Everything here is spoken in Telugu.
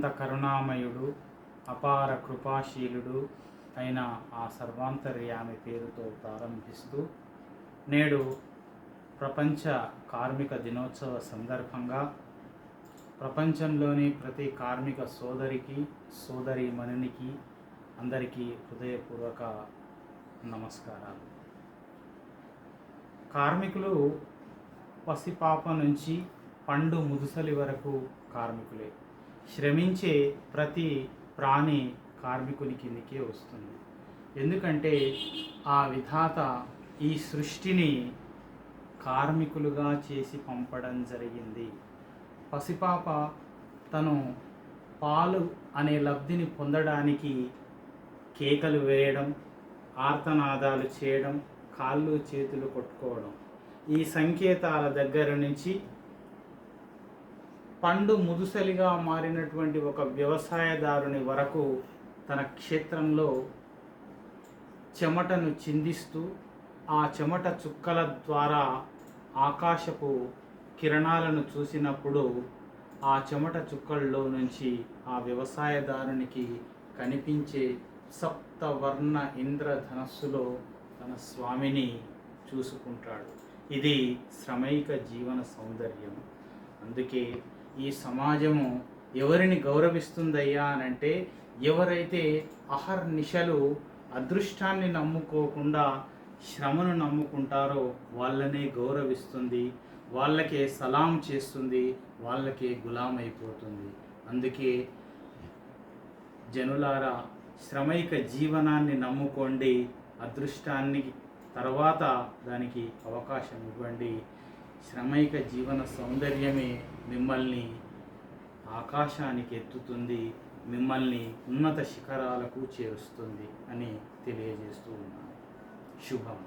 అనంత కరుణామయుడు, అపార కృపాశీలుడు అయిన ఆ సర్వాంతర్యామి పేరుతో ప్రారంభిస్తూ, నేడు ప్రపంచ కార్మిక దినోత్సవ సందర్భంగా ప్రపంచంలోని ప్రతి కార్మిక సోదరికి, సోదరీమణునికి అందరికీ హృదయపూర్వక నమస్కారాలు. కార్మికులు పసిపాప నుంచి పండు ముదుసలి వరకు కార్మికులే. శ్రమించే ప్రతి ప్రాణి కార్మికుని కిందికే వస్తుంది. ఎందుకంటే ఆ విధాత ఈ సృష్టిని కార్మికులుగా చేసి పంపడం జరిగింది. పసిపాప తను పాలు అనే లబ్ధిని పొందడానికి కేకలు వేయడం, ఆర్తనాదాలు చేయడం, కాళ్ళు చేతులు కొట్టుకోవడం, ఈ సంకేతాల దగ్గర నుంచి పండు ముదుసలిగా మారినటువంటి ఒక వ్యవసాయదారుని వరకు తన క్షేత్రంలో చెమటను చిందిస్తూ ఆ చెమట చుక్కల ద్వారా ఆకాశపు కిరణాలను చూసినప్పుడు ఆ చెమట చుక్కల్లో నుంచి ఆ వ్యవసాయదారునికి కనిపించే సప్తవర్ణ ఇంద్రధనస్సులో తన స్వామిని చూసుకుంటాడు. ఇది శ్రమైక జీవన సౌందర్యం. అందుకే ఈ సమాజము ఎవరిని గౌరవిస్తుందయ్యా అనంటే, ఎవరైతే అహర్నిశలు అదృష్టాన్ని నమ్ముకోకుండా శ్రమను నమ్ముకుంటారో వాళ్ళనే గౌరవిస్తుంది, వాళ్ళకే సలాం చేస్తుంది, వాళ్ళకే గులామైపోతుంది. అందుకే జనులారా, శ్రమైక జీవనాన్ని నమ్ముకోండి, అదృష్టాన్ని తర్వాత దానికి అవకాశం ఇవ్వండి. శ్రమైక జీవన సౌందర్యమే మిమ్మల్ని ఆకాశానికి ఎత్తుతుంది, మిమ్మల్ని ఉన్నత శిఖరాలకు చేరుస్తుంది అని తెలియజేస్తూ ఉన్నాను. శుభం.